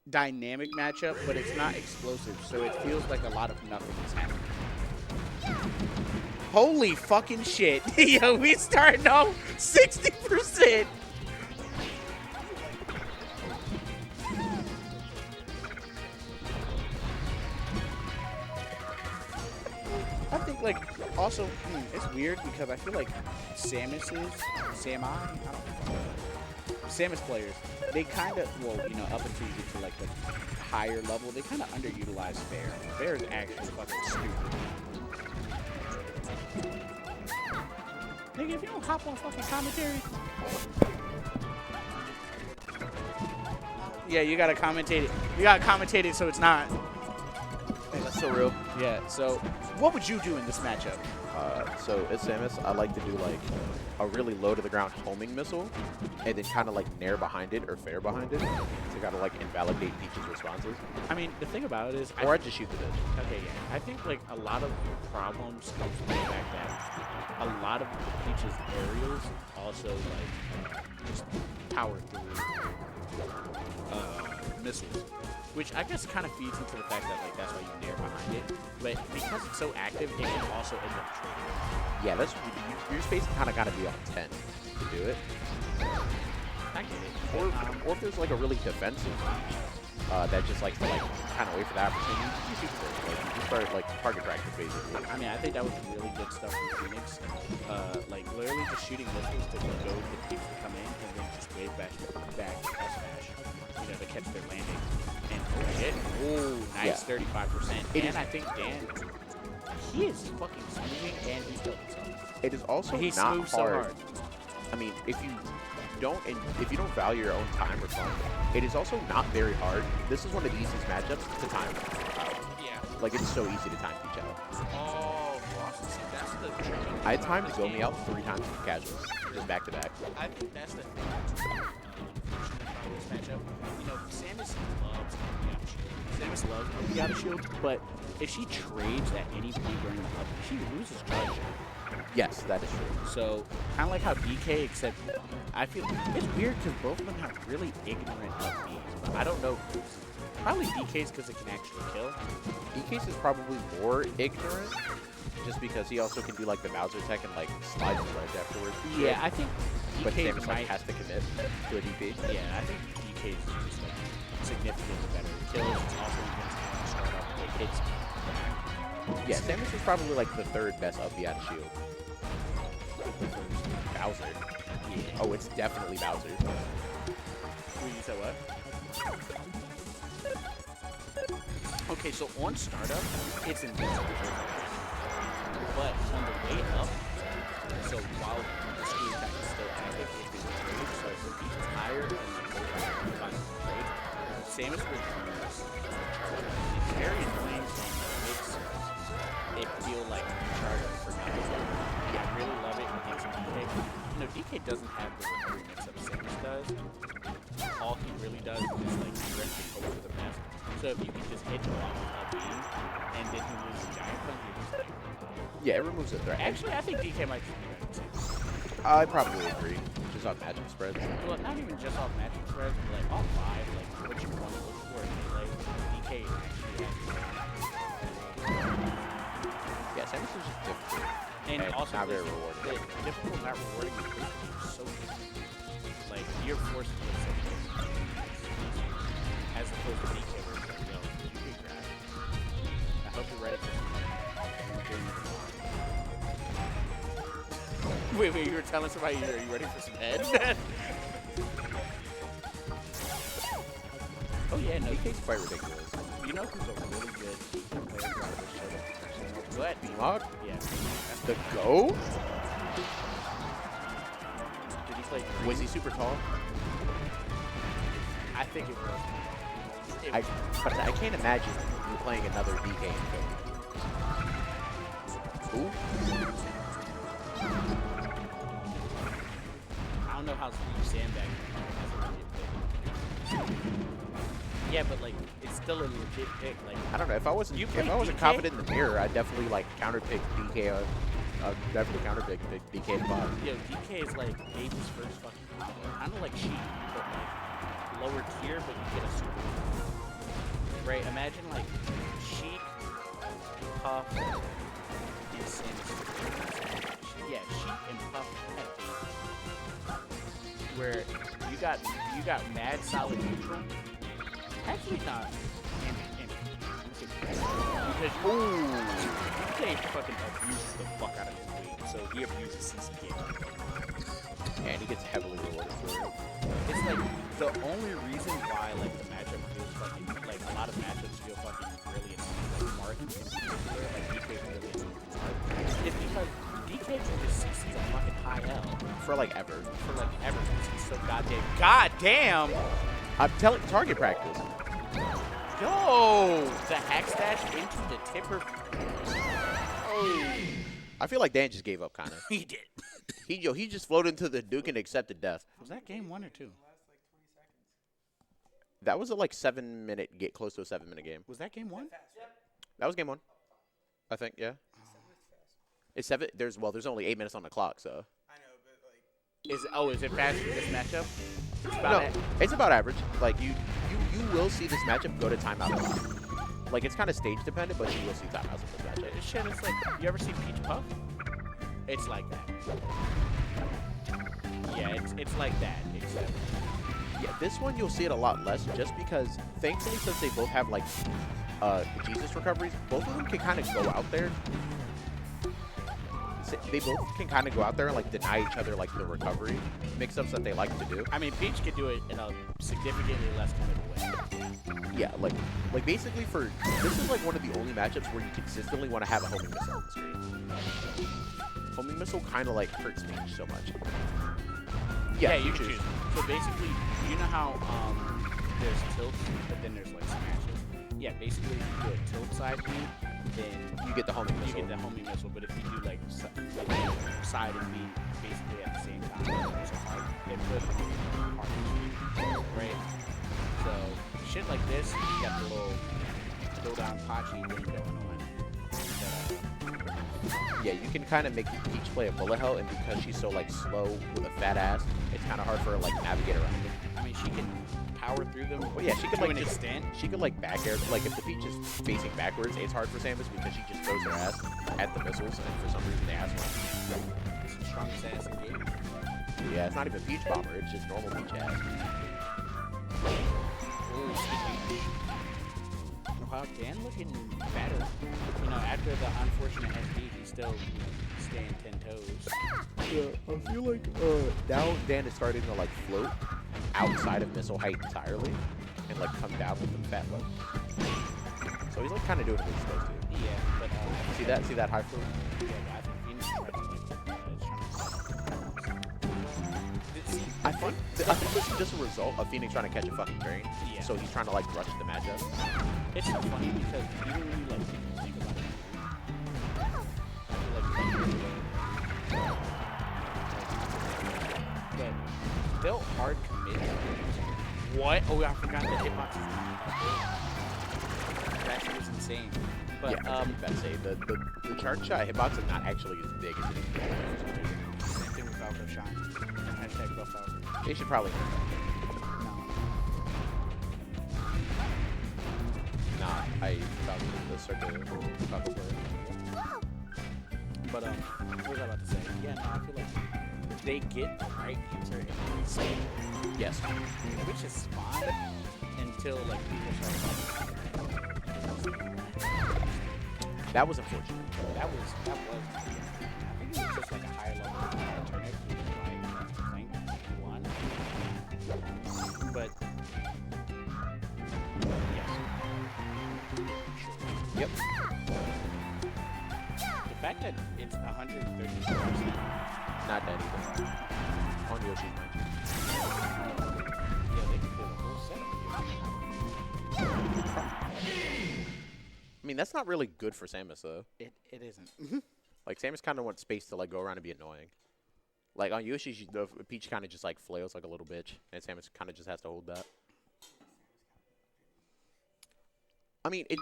dynamic matchup, but it's not explosive, so it feels like a lot of nothing is happening. Holy fucking shit. Yo, we starting off 60%. I think, like, also, it's weird because I feel like Samus players, they kind of, well, you know, up until you get to, like, the higher level, they kind of underutilize Fair. Fair is actually fucking stupid. Nigga, if you don't hop on fucking commentary. Yeah, you gotta commentate it. You gotta commentate it so it's not. Hey, that's so real. Yeah, so what would you do in this matchup? So as Samus, I like to do like a really low to the ground homing missile, and then kind of like nair behind it or fair behind it to kind of like invalidate Peach's responses. I mean, the thing about it is, Or I just shoot the bitch. okay, yeah, I think like a lot of problems come from the fact that a lot of Peach's aerials also like just power through missiles, which I guess kind of feeds into the fact that like that's why you nair behind it. But because it's so active, it can also end up trading. Yeah, that's your space kind of got to be on 10 to do it. I get it. Or if there's like a really defensive that just likes to like kind of wait for that opportunity, you shoot first. Like you just start like target practice basically. I mean, I think that was really good stuff from Phoenix. Like literally just shooting missiles to go to people to come in and then just wave back S smash, you know, to catch their landing. And oh shit, oh nice, Yeah. 35%. And I think Dan, he is fucking smoothing and he's killed himself. It is also He not moves so hard. hard. I mean, if you don't value your own time or fun, it is also not very hard. This is one of the easiest matchups to time out. Yeah. Like it's so easy to time Peach out. Oh, Boston, see, that's the trick. I timed Zomi out 3 times with casuals, just back to back. I think that's the thing that's unfortunate about this matchup. You know, Samus loves Piata Shield. Samus loves Piata Shield, but if she trades at any point during the up, she loses charge. Yes, that is true. So, kind of like how DK, except I feel it's weird because both of them have really ignorant up Bs. But I don't know who's. Probably DK's because it can actually kill. DK's is probably more ignorant, just because he also can do like the Bowser tech and like slide the ledge afterwards. Yeah, I think But DK Samus like has to commit to a DP. Yeah, I think DK is just like significantly better. Kills also against start up. It hits back. Yeah, Samus is probably like the 3rd best up the shield. Bowser. Yeah. Oh, it's definitely Bowser. Wait, you said what? Okay, so on startup, it's invincible. But on the way up, so while the screen attack is still active, it can trade. So if the beat is higher and the goes trade, Samus will use charge. It's very annoying and it makes it feel like charge for nothing. Yeah, I really love it against DK. You know, DK doesn't have the recovery mix up Samus does. All he really does is like directly over the map. So if you can just hit him off of beam and then he loses giant punch, you're just like, Yeah, it removes the threat. actually, I think DK might be better too. I probably agree. Just on matchup spreads. Well, not even just off matching spreads, but like all 5, like what you want to look for in melee, DK actually has. Yeah, Samus is just difficult. And also not very rewarding. The difficult, not rewarding, is basically so difficult. Like you're forced to play so close. As opposed to DK where it's like, yo, you can grab. I hope you're ready for some. Wait, you were telling somebody, are you ready for some head? Oh yeah, no, DK's quite ridiculous. you know who's a really good player who I wish showed up? What? B-Mog? Yeah. The GOAT? Did he play? Was he super tall? I think it was. But I can't imagine you playing another DK in GOAT. Who? I don't know how Sandbag has a legit pick. Yeah, but like it's still a legit pick. Like I don't know. If I wasn't DK? confident in the mirror, I'd definitely like counterpick DK. Definitely counterpick DK to bottom. yo, DK is like baby's first fucking combo. Kind of like Sheep, but like lower tier, but you get a super. Right, imagine like Sheik, Puff, and Samus. Yeah, Sheik and Puff at the where you got mad solid neutral. Actually not. Because DK fucking abuses the fuck out of his weight, so he abuses CC game. And he gets heavily rewarded for it. It's like the only reason why like the matchup feels fucking like a lot of matchups feel fucking really like Marth in particular, like DK really is Marth, is because DK can just CC a fucking high L For like ever. because he's so goddamn. I'm telling target practice. Yo, the hack stash into the tipper. Oh, I feel like Dan just gave up, kind of. he did. He just floated into the Duke and accepted death. Was that game 1 or 2? That was a like 7-minute, get close to a 7-minute game. Was that game 1? That was game 1. I think, yeah. It's 7. There's only 8 minutes on the clock, so. I know, but like. Is it fast for this matchup? It's about average. Like you will see this matchup go to timeout a lot. Like it's kind of stage dependent, but you will see timeouts in this matchup. Shit, it's like, you ever see Peach Puff? It's like that. Yeah, it's like that, except. Yeah, this one you'll see it a lot less, just because thankfully since they both have like Jesus recoveries, both of them can kind of go out there. They both can kind of go out there and like deny each other like the recovery mix-ups that they like to do. I mean, Peach could do it in a significantly less committal way. Yeah, like basically this is like one of the only matchups where you consistently want to have a homing missile on the screen. Homing missile kind of like hurts Peach so much. Yeah, you choose. So basically, you know how there's tilts, but then there's like smashes. Yeah, basically, if you do a tilt side beam, then you get the homing missile. You get the homing missile, but if you do like side and beam basically at the same time, it's a hard. It puts hard, right? So shit like this, you got the little throw down Pachi thing going on. Yeah, you can kind of make Peach play a bullet hell, and because she's so like slow with a fat ass, it's kind of hard for her like navigate around it. I mean, she can power through them. Well, yeah, she can like just stand. She can like back air. Like if the Peach is facing backwards, it's hard for Samus because she just throws her ass at the missiles, and for some reason the ass wins. It's the strongest ass in the game. Yeah, it's not even Peach Bomber; it's just normal Peach ass. Ooh, Peach. Wow, Dan looking better. You know, after the unfortunate SD, he's still staying 10 toes. Yeah, I feel like now Dan is starting to like float outside of missile height entirely and like come down with the fat low. So he's like kind of doing what he's supposed to. Yeah, but see that high float? Yeah, but I think Phoenix is trying I think this is just a result of Phoenix trying to catch a fucking train. Yeah. So he's trying to like rush the matchup. It's so funny because even when you like think about it, I feel like but still hard committed. What? Oh, I forgot the hitbox is not that shit was insane. But yeah, that's it. The charge shot hitbox is not actually as big as it is. Same thing with Falco Shine. Hashtag buff Falco. They should probably. Nah, I found the circuit Falco player. But what was I about to say? Yeah, no, I feel like they get the right answer in the same. Yes. Which is fine until like people start talking. That was unfortunate. That was. I think it was just like a higher level alternative. Like one. But yes. Yep. The fact that it's 130%. Not that either. On Yoshi's mind. Yeah, they can build a whole setup. I mean, that's not really good for Samus, though. It isn't. Like, Samus kind of wants space to, like, go around and be annoying. Like, on Yoshi, the Peach kind of just, like, flails like a little bitch, and Samus kind of just has to hold that. I mean, it's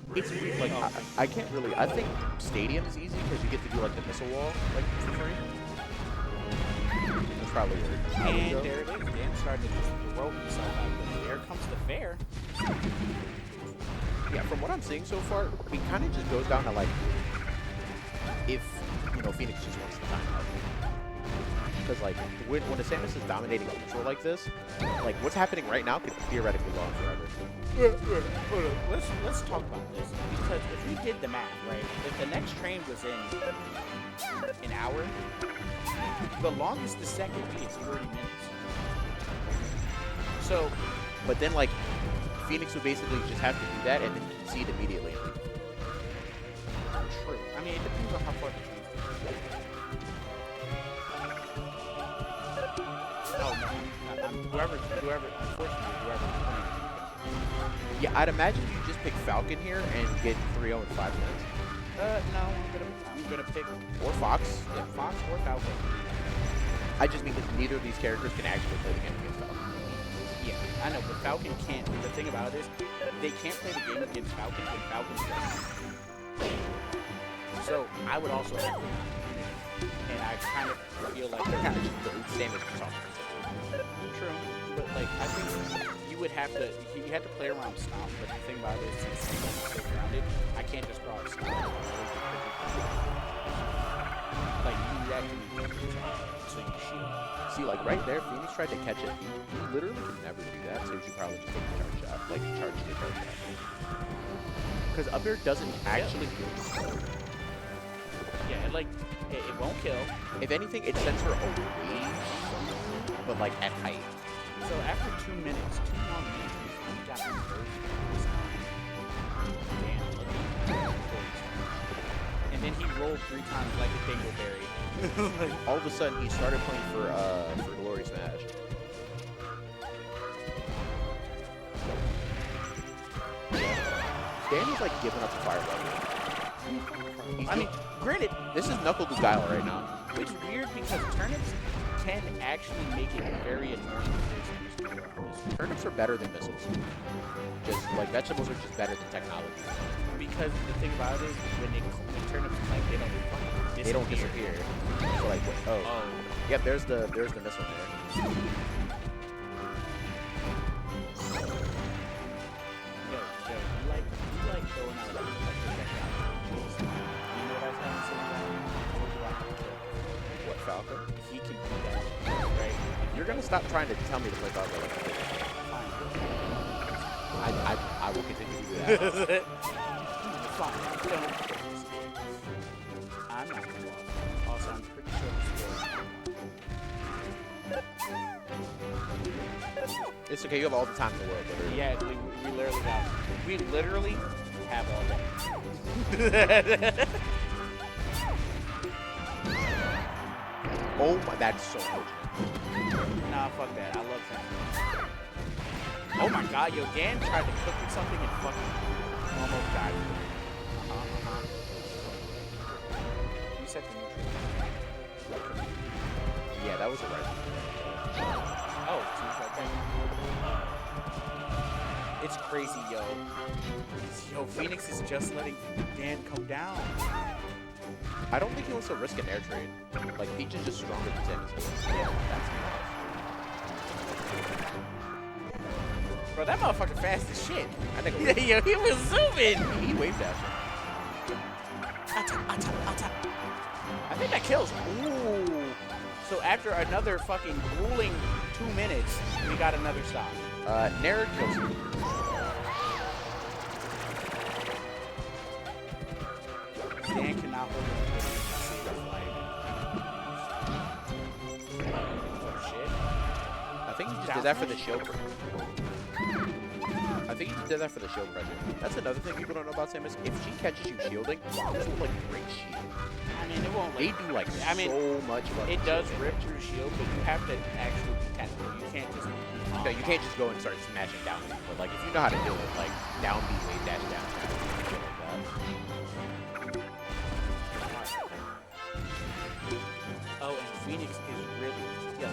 weird. Like, I can't really, I think Stadium is easy because you get to do, like, the missile wall, like, for free. That's probably weird. And there it is. Dan started to just throw himself out there. Here comes the fair. Yeah, from what I'm seeing so far, he kind of just goes down to like, if, you know, Phoenix just wants the time out. Because like, when a Samus is dominating a neutral like this, like what's happening right now could theoretically go on forever. Hold on. Let's talk about this. Because if we did the math, right, if the next train was in an hour, the longest the second be is 30 minutes. So, but then like, Phoenix would basically just have to do that and then concede immediately. True. I mean, it depends on how far the train's Oh, no. Whoever, unfortunately, whoever. Yeah, I'd imagine you just pick Falcon here and get 3-0 in 5 minutes. No, I'm gonna pick Or Fox. yeah, Fox or Falcon. I just mean that neither of these characters can actually play the game against Falcon. Yeah, I know, but Falcon can't. The thing about it is, they can't play the game against Falcon when Falcon's ready. So I would also have to, and I kind of feel like they're kind of just the Samus can talk. True, but like I think you would have to, you have to play around Stomp. But the thing about it is, since Samus is so grounded, I can't just draw a Stomp. Like you actually so you shield. See, like right there, Phoenix tried to catch it. He literally could never do that, so he should probably just take the charge shot. Like, charge the charge shot. Because up air doesn't actually kill. Yeah, it won't kill. If anything, it sends her away, but like at height. So after 2 minutes, 2 long minutes, we got the first. Damn, look at that. And then he rolled 3 times like a dingleberry. Like, all of a sudden, he started playing for Glory Smash. Danny's like giving up the fireball here. I mean, granted, this is Knuckle Guile right now. which is weird because turnips can actually make it very annoying to play Samus. Turnips are better than missiles. Just like vegetables are just better than technology. Because the thing about it is, when turnips claim, they don't disappear. So like, what, oh, yep. There's the missile there. Yo, you like throwing out like projectiles. You know what I was trying to say about What, Falcon? he can do that, right? You're gonna stop trying to tell me to play Falcon. I will continue to do that. Fine. Don't. I'm not gonna walk. Also, I'm pretty sure It's okay. You have all the time in the world. Literally. yeah, we literally have all day. Oh my, that's so fortunate. Nah, fuck that. I love that. Oh my god, yo, Dan tried to cook me something and fucking almost died. You said the neutral. Yeah, that was a right. Oh, okay. It's crazy, yo. Yo, Phoenix is just letting Dan come down. I don't think he wants to risk an air trade. Like, Peach is just stronger than Samus. Yeah, that's enough. Bro, that motherfucker fast as shit. I think Yo, he was zooming. he wave dashed. I think that kills. Ooh. So after another fucking grueling 2 minutes, we got another stop. Nair kills him. Dan cannot hold it. Shit. I think he just did that for the show. I think he just did that for the shield pressure. That's another thing people don't know about Samus. If she catches you shielding, this will like break shield. I mean, it won't. They do like so much fucking It does shielding. rip through the shield, but you have to actually be technical. You can't just. No, you can't just go and start smashing down. But like, if you know how to do it, like down B, wave dash down, shit like that. Oh, and Phoenix is really. Yo,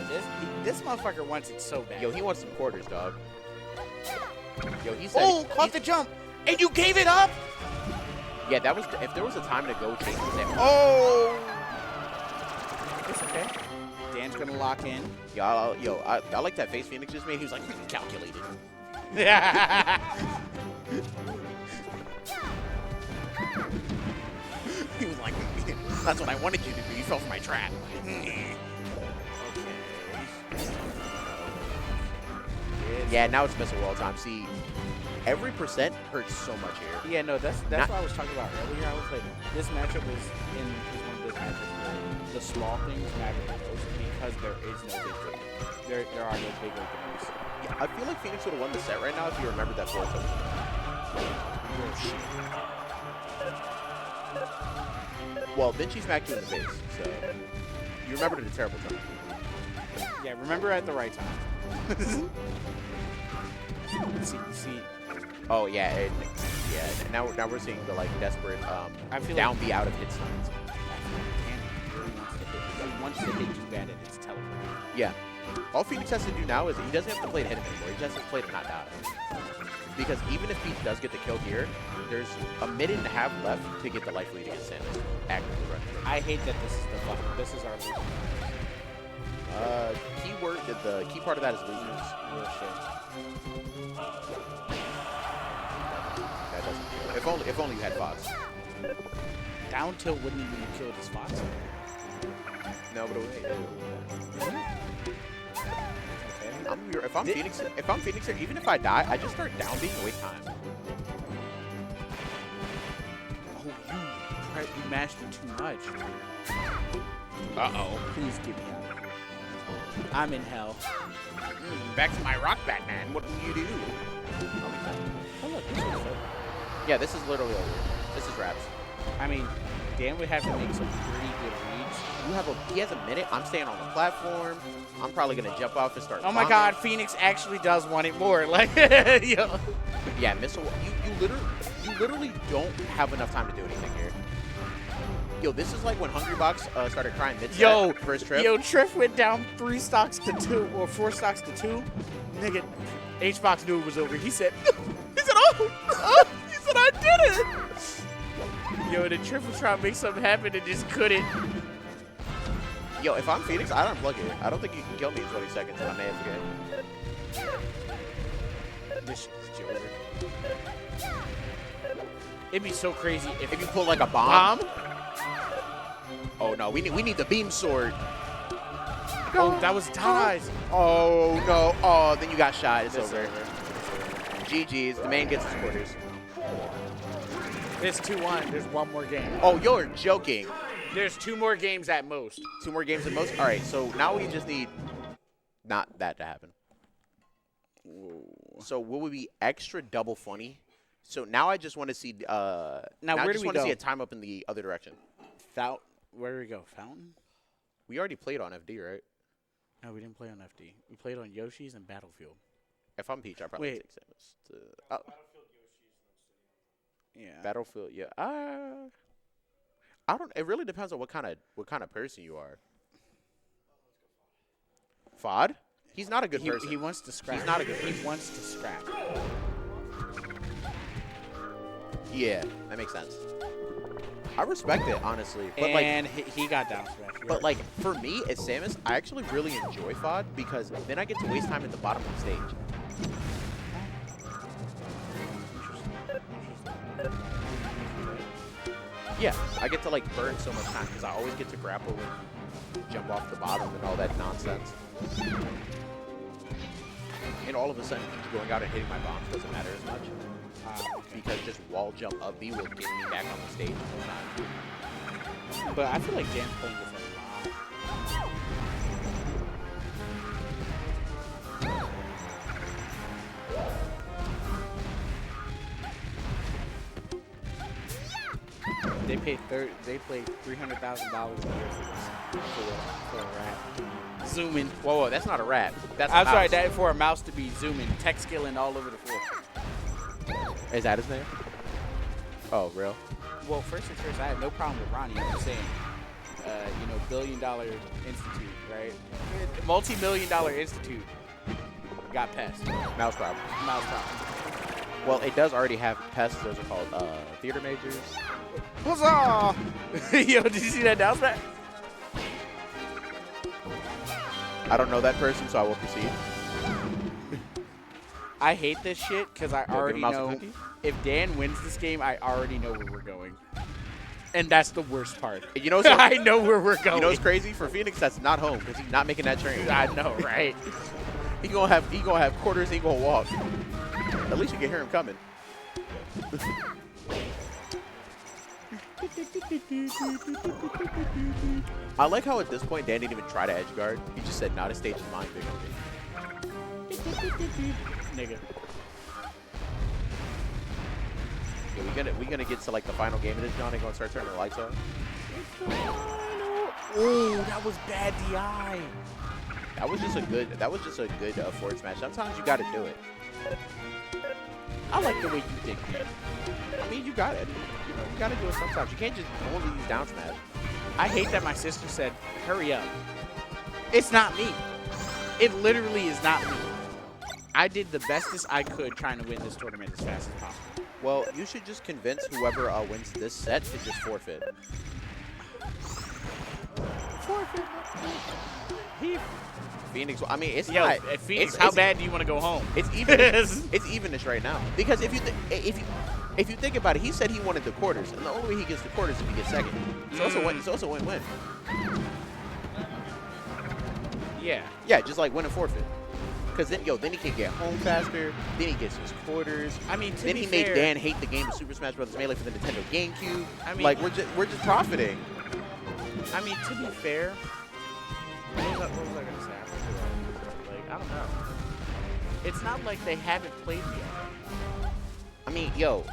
this motherfucker wants it so bad. Yo, he wants some quarters, dog. Yo, he said. Oh, caught the jump, and you gave it up. Yeah, that was. If there was a time to go chase the Samus. Oh. It's okay. Dan's gonna lock in. Yo, I like that face Phoenix just made. He was like, calculated. That's what I wanted you to do. You fell for my trap. Yeah, now it's missile all the time. See, every percent hurts so much here. Yeah, no, that's what I was talking about earlier. I was like, this matchup is one of those matchups where the small things matter the most because there is no big thing. There are no big openings. Yeah, I feel like Phoenix would have won the set right now if you remembered that floor touch. Well, then she smacked you in the face, so you remembered it a terrible time. Yeah, remember at the right time. see. Oh yeah, now we're seeing the like desperate I feel down like B out of hit signs. He wants to hit too bad and it's teleporting. Yeah. All Phoenix has to do now is he doesn't have to play to hit him anymore. He just has to play to not die. Because even if Peach does get the kill here, there's a minute and a half left to get the life lead against Samus. Actively running. I hate that this is the fuck. This is our losing. The key part of that is losers. Real shit. That doesn't feel. If only you had Fox. Down tilt wouldn't even have killed his Fox. No, but Okay. if I'm Phoenix here, even if I die, I just start down being waste time. Oh, you mashed it too much. Uh-oh. Please get me out. I'm in hell. Back to my rock, Batman. What will you do? Oh, look, this is fun. Yeah, this is literally over. This is wraps. I mean, Dan would have to make some pretty good reads. He has a minute. I'm staying on the platform. I'm probably gonna jump off and start. Oh my bombing. God, Phoenix actually does want it more. Like, yo. Yeah, missile. You literally don't have enough time to do anything here. Yo, this is like when Hungry Box started crying mid-set first trip. Yo, Triff went down 3 stocks to 2 or 4 stocks to 2. Nigga, H-Box knew it was over. He said, oh, he said, I did it. Yo, the Triff was trying to make something happen and just couldn't. Yo, if I'm Phoenix, I don't unplug it. I don't think you can kill me in 20 seconds and I'm AFK. This shit's over. It'd be so crazy if you pull like a bomb. Oh no, we need the beam sword. Oh, that was ties. Oh no. Oh, then you got shot. It's over. GG's. The man gets his quarters. It's 2-1. There's one more game. Oh, you're joking. There's 2 more games at most. 2 more games at most? All right, so now we just need not that to happen. Whoa. So will we be extra double funny? So now I just want to see now I where just do we want to go? see a time up in the other direction. Where do we go? Fountain? We already played on FD, right? No, we didn't play on FD. We played on Yoshi's and Battlefield. If I'm Peach, I probably take Samus. Yeah. Battlefield, yeah. I don't. It really depends on what kind of person you are. Fod? He's not a good person. He wants to scrap. He's not a good person. He wants to scrap. Yeah, that makes sense. I respect it, honestly. But and he got down smash. But like for me as Samus, I actually really enjoy Fod because then I get to waste time at the bottom of the stage. Yeah, I get to like burn so much time because I always get to grapple and jump off the bottom and all that nonsense. And all of a sudden, going out and hitting my bombs doesn't matter as much. Because just wall jump up B will get me back on the stage the whole time. But I feel like Dan's playing this a lot. They played $300,000 a year for a rap. Zooming. Whoa, that's not a rap. That's I'm sorry, that for a mouse to be zooming, tech skilling all over the floor. Is that his name? Oh, real? Well, first things first, I have no problem with Ronnie. I'm just saying, billion-dollar institute, right? Multi-million-dollar institute got pests. Mouse problem. Mouse problem. Well, it does already have pests. Those are called theater majors. Huzzah! Yo, did you see that announcement? I don't know that person, so I will proceed. I hate this shit because I already mouse a know cookie? if Dan wins this game, I already know where we're going. And that's the worst part. You know, so, I know where we're going. you know what's crazy for Phoenix? That's not home because he's not making that train. I know, right? He gonna have quarters. He gonna walk. At least you can hear him coming. I like how at this point Dan didn't even try to edge guard. He just said, "Not a stage is mine, big homie." Nigga. Yeah, we gonna get to like the final game of this, John. They gonna start turning the lights on. Oh, that was bad DI. That was just a good forward smash. Sometimes you gotta do it. I like the way you think, man. I mean, you got it. You know, you gotta do it sometimes. You can't just only use down smash. I hate that my sister said, hurry up. It's not me. It literally is not me. I did the bestest I could trying to win this tournament as fast as possible. Well, you should just convince whoever wins this set to just forfeit. Forfeit. Phoenix, I mean, it's Yo, not. Phoenix, it's, how bad do you want to go home? It's even. It's evenish right now because if you think about it, he said he wanted the quarters, and the only way he gets the quarters is if he gets second. It's also win-win. Yeah. Yeah, just like win and forfeit. Because then he can get home faster. Then he gets his quarters. I mean, then he made Dan hate the game of Super Smash Bros. Melee for the Nintendo GameCube. I mean, like we're just profiting. I mean, to be fair, what was I gonna say? Like, I don't know. It's not like they haven't played me yet. I mean, yo,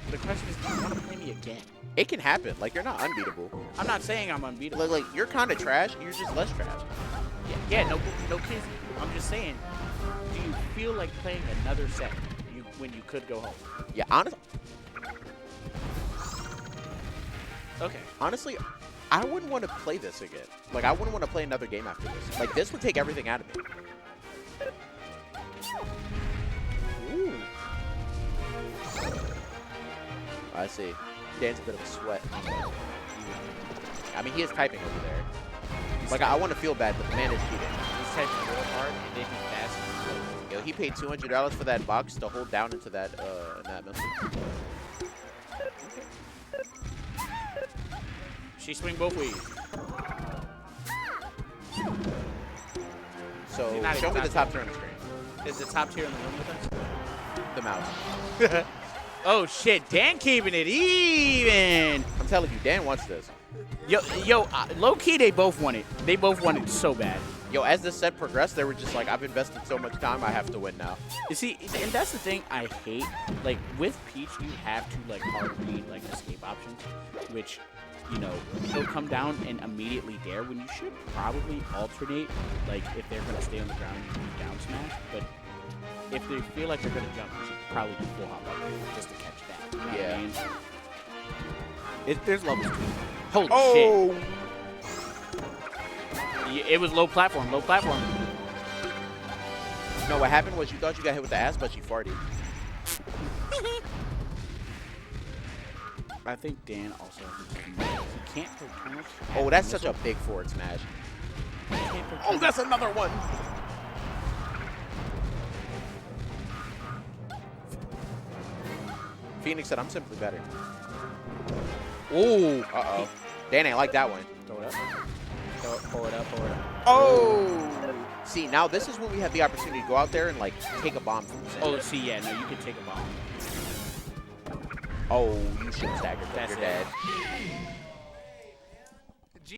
the question is, do you want to play me again? It can happen. Like, you're not unbeatable. I'm not saying I'm unbeatable. Like you're kind of trash. You're just less trash. Yeah, no kidding. I'm just saying, do you feel like playing another set when you could go home? Yeah, honestly. Okay. Honestly, I wouldn't want to play this again. Like, I wouldn't want to play another game after this. Like, this would take everything out of me. Ooh. I see. Dan's a bit of a sweat. I mean, he is typing over there. Like, I want to feel bad, but the man is cheating. He's typing real hard, and then he fast. Yo, he paid $200 for that box to hold down into that, missile. She swing both ways. So, show me the top tier on the screen. Is the top tier in the room with us? The mouse. Oh, shit. Dan keeping it even. I'm telling you, Dan wants this. Yo, low-key, they both want it. They both want it so bad. Yo, as the set progressed, they were just like, I've invested so much time, I have to win now. You see, and that's the thing I hate. Like, with Peach, you have to, like, hard read, like, escape options, which, you know, he'll come down and immediately dare when you should probably alternate, like, if they're going to stay on the ground, you can down smash, but if they feel like they're going to jump, you should probably do full hop up just to catch that. You know what I mean? There's levels to it. Holy shit. It was low platform, low platform. No, what happened was you thought you got hit with the ass, but you farted. I think Dan also he can't throw too much. Oh, that's such a big forward smash. Oh, that's another one. Phoenix said, I'm simply better. Ooh. Uh-oh. Dan ain't like that one. Throw it up. Pull it up, pull it up. Oh! See, now this is when we have the opportunity to go out there and, like, take a bomb from the center. Oh, see, yeah, no, you can take a bomb. Oh, you should have staggered. That's You're it. dead.